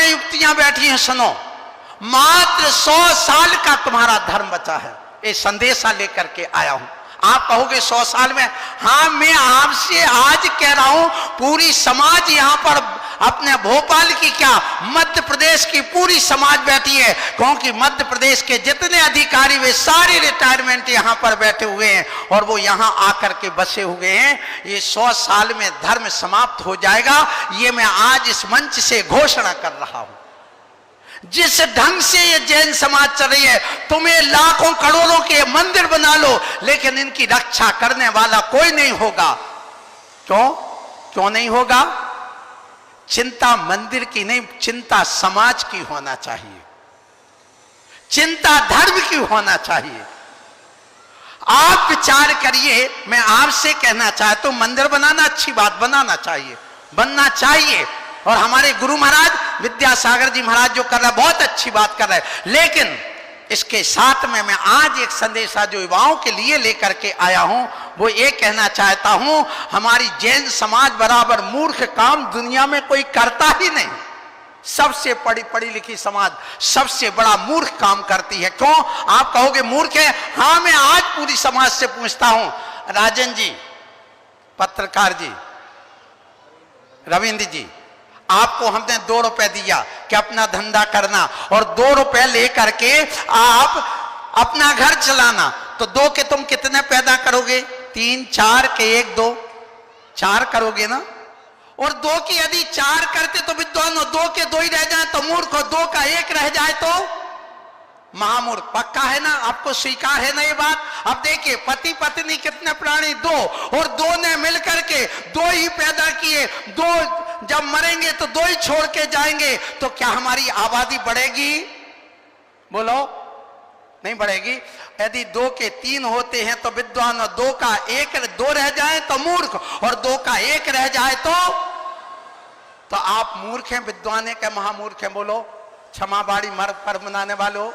युक्तियां बैठी हैं, सुनो। मात्र 100 साल का तुम्हारा धर्म बचा है, ये संदेशा लेकर के आया हूं। आप कहोगे 100 साल में? हाँ, मैं आपसे आज कह रहा हूं, पूरी समाज यहां पर, अपने भोपाल की क्या, मध्य प्रदेश की पूरी समाज बैठी है, क्योंकि मध्य प्रदेश के जितने अधिकारी वे सारे रिटायरमेंट यहां पर बैठे हुए हैं और वो यहां आकर के बसे हुए हैं। ये 100 साल में धर्म समाप्त हो जाएगा, ये मैं आज इस मंच से घोषणा कर रहा हूं। जिस ढंग से ये जैन समाज चल रही है, तुम्हें लाखों करोड़ों के मंदिर बना लो, लेकिन इनकी रक्षा करने वाला कोई नहीं होगा। क्यों नहीं होगा? चिंता मंदिर की नहीं, चिंता समाज की होना चाहिए, चिंता धर्म की होना चाहिए। आप विचार करिए, मैं आपसे कहना चाहता हूं, मंदिर बनाना अच्छी बात, बनाना चाहिए, बनना चाहिए, और हमारे गुरु महाराज विद्यासागर जी महाराज जो कर रहे हैं बहुत अच्छी बात कर रहे हैं। लेकिन इसके साथ में मैं आज एक संदेशा जो युवाओं के लिए लेकर के आया हूं, वो ये कहना चाहता हूं, हमारी जैन समाज बराबर मूर्ख काम दुनिया में कोई करता ही नहीं। सबसे पढ़ी लिखी समाज सबसे बड़ा मूर्ख काम करती है। क्यों? आप कहोगे मूर्ख है। हाँ, मैं आज पूरी समाज से पूछता हूं, राजन जी, पत्रकार जी, रविंद्र जी, आपको हमने 2 रुपए दिया कि अपना धंधा करना, और 2 रुपए लेकर के आप अपना घर चलाना, तो 2 के तुम कितने पैदा करोगे? 3, 4 के 1, 2, 4 करोगे ना। और 2 की यदि 4 करते तो विद्वान हो, 2 के 2 ही रह जाए तो मूर्ख हो, 2 का 1 रह जाए तो महामूर्ख। पक्का है ना? आपको स्वीकार है ना ये बात? अब देखिए, पति पत्नी कितने प्राणी? 2, और 2 ने मिलकर के 2 ही पैदा किए, 2 जब मरेंगे तो 2 ही छोड़ के जाएंगे, तो क्या हमारी आबादी बढ़ेगी? बोलो, नहीं बढ़ेगी। यदि 2 के 3 होते हैं तो विद्वान, और 2 का 1, 2 रह जाए तो मूर्ख, और 2 का 1 रह जाए तो आप मूर्ख हैं, विद्वान है क्या महामूर्ख हैं? बोलो, क्षमा बाड़ी मर पर मनाने वालों।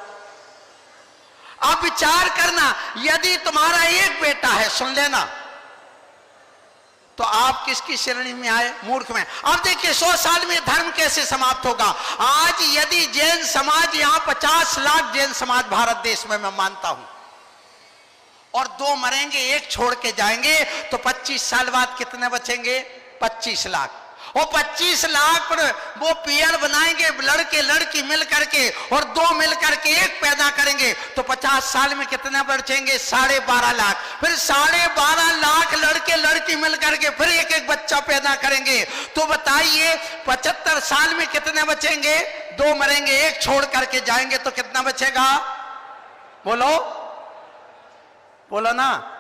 आप विचार करना, यदि तुम्हारा एक बेटा है, सुन लेना, तो आप किसकी श्रेणी में आए? मूर्ख में। अब देखिए 100 साल में धर्म कैसे समाप्त होगा। आज यदि जैन समाज, यहां 50 लाख जैन समाज भारत देश में मैं मानता हूं, और 2 मरेंगे, 1 छोड़ के जाएंगे, तो 25 साल बाद कितने बचेंगे? 25 लाख। और 25 लाख पर वो पेयर बनाएंगे, लड़के लड़की मिल करके, और 2 मिल करके 1 पैदा करेंगे, तो 50 साल में कितने बचेंगे? 12.5 लाख। फिर 12.5 लाख लड़के लड़की मिल करके फिर 1 बच्चा पैदा करेंगे, तो बताइए 75 साल में कितने बचेंगे? 2 मरेंगे, 1 छोड़ करके जाएंगे, तो कितना बचेगा? बोलो, बोलो ना।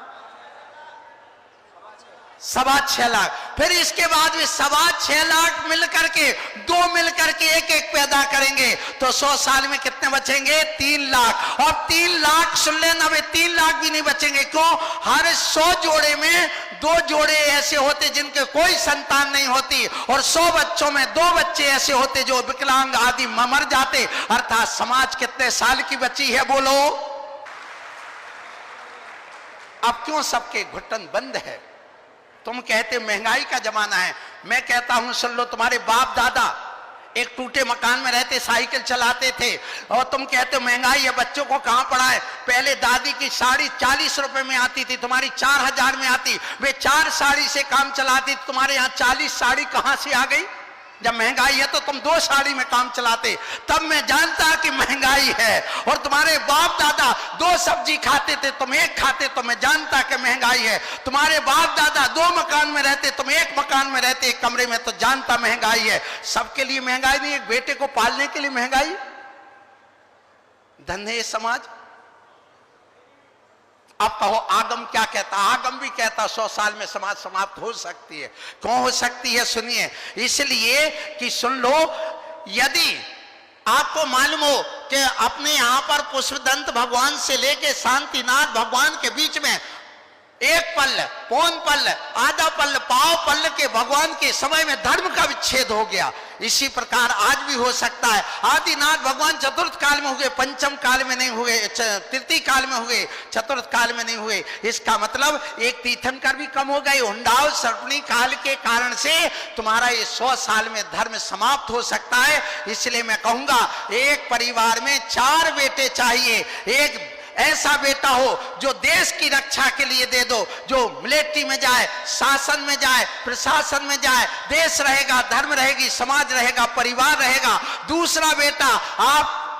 6.25 लाख। फिर इसके बाद भी 6.25 लाख मिलकर के 2 मिलकर के 1 पैदा करेंगे, तो 100 साल में कितने बचेंगे? 3 लाख। और 3 लाख सुन लेना, वे 3 लाख भी नहीं बचेंगे। क्यों? हर 100 जोड़े में 2 जोड़े ऐसे होते जिनके कोई संतान नहीं होती, और 100 बच्चों में 2 बच्चे ऐसे होते जो विकलांग आदि मर जाते। अर्थात समाज कितने साल की बची है? बोलो। अब क्यों सबके घुटन बंद है? तुम कहते महंगाई का जमाना है, मैं कहता हूं सुन लो, तुम्हारे बाप दादा एक टूटे मकान में रहते, साइकिल चलाते थे, और तुम कहते हो महंगाई है, बच्चों को कहां पढ़ाए? पहले दादी की साड़ी 40 रुपए में आती थी, तुम्हारी 4000 में आती, वे 4 साड़ी से काम चलाती, तुम्हारे यहां 40 साड़ी कहां से आ गई? जब महंगाई है तो तुम 2 साड़ी में काम चलाते। तब मैं जानता कि महंगाई है, और तुम्हारे बाप दादा 2 सब्जी खाते थे, तुम 1 खाते, तो मैं जानता कि महंगाई है। तुम्हारे बाप दादा 2 मकान में रहते, तुम 1 मकान में रहते, 1 कमरे में, तो जानता महंगाई है। सबके लिए महंगाई नहीं, एक बेटे को पालने के लिए महंगाई। धन्य समाज। अब कहो आगम क्या कहता? आगम भी कहता 100 साल में समाज समाप्त हो सकती है। क्यों हो सकती है? सुनिए, इसलिए कि सुन लो, यदि आपको मालूम हो कि अपने यहां पर पुष्पदंत भगवान से लेके शांतिनाथ भगवान के बीच में एक पल, पौन पल, आधा पल, पाव पल के भगवान के समय में धर्म का विच्छेद हो गया। इसी प्रकार आज भी हो सकता है। आदिनाथ भगवान चतुर्थ काल में हुए, पंचम काल में नहीं हुए, तृतीय काल में हुए, चतुर्थ काल में नहीं हुए। इसका मतलब एक तीर्थंकर भी कम हो गए। हुंडाव सर्पणी काल के कारण से तुम्हारा ये 100 साल में धर्म समाप्त हो सकता है। इसलिए मैं कहूंगा एक परिवार में 4 बेटे चाहिए। एक ऐसा बेटा हो जो देश की रक्षा के लिए दे दो, जो मिलिट्री में जाए, शासन में जाए, प्रशासन में जाए, देश रहेगा, धर्म रहेगी, समाज रहेगा, परिवार रहेगा। दूसरा बेटा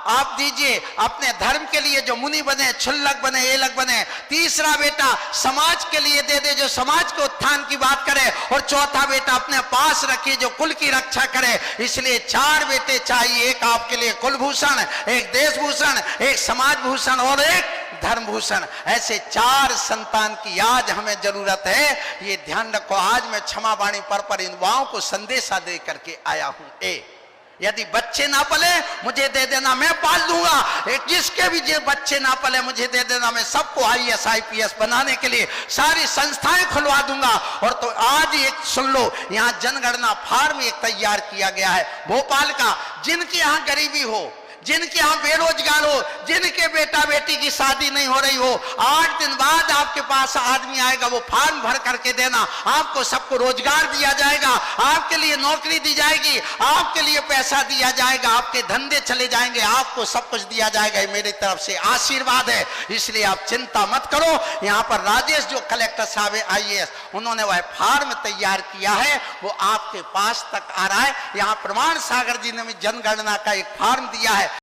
आप दीजिए अपने धर्म के लिए जो मुनि बने, क्षुल्लक बने, एलक बने। तीसरा बेटा समाज के लिए दे दे जो समाज के उत्थान की बात करे। और चौथा बेटा अपने पास रखिए जो कुल की रक्षा करे। इसलिए 4 बेटे चाहिए, एक आपके लिए कुलभूषण, एक देशभूषण, एक समाज भूषण और एक धर्म भूषण। ऐसे 4 संतान की आज हमें जरूरत है। ये ध्यान रखो। आज मैं क्षमा वाणी पर इन युवाओं को संदेशा दे करके आया हूं। यदि बच्चे ना पले मुझे दे देना, मैं पाल दूंगा। एक जिसके भी जो बच्चे ना पले मुझे दे देना, मैं सबको IAS IPS बनाने के लिए सारी संस्थाएं खुलवा दूंगा। और तो आज एक सुन लो, यहाँ जनगणना फार्म एक तैयार किया गया है भोपाल का। जिनके यहाँ गरीबी हो, जिनके यहाँ बेरोजगार हो, जिनके बेटा बेटी की शादी नहीं हो रही हो, 8 दिन बाद आपके पास आदमी आएगा, वो फॉर्म भर करके देना। आपको सबको रोजगार दिया जाएगा, आपके लिए नौकरी दी जाएगी, आपके लिए पैसा दिया जाएगा, आपके धंधे चले जाएंगे, आपको सब कुछ दिया जाएगा। ये मेरी तरफ से आशीर्वाद है। इसलिए आप चिंता मत करो। यहाँ पर राजेश जो कलेक्टर साहब है IAS, उन्होंने वह फॉर्म तैयार किया है, वो आपके पास तक आ रहा है। यहाँ प्रमाण सागर जी ने भी जनगणना का एक फॉर्म दिया है।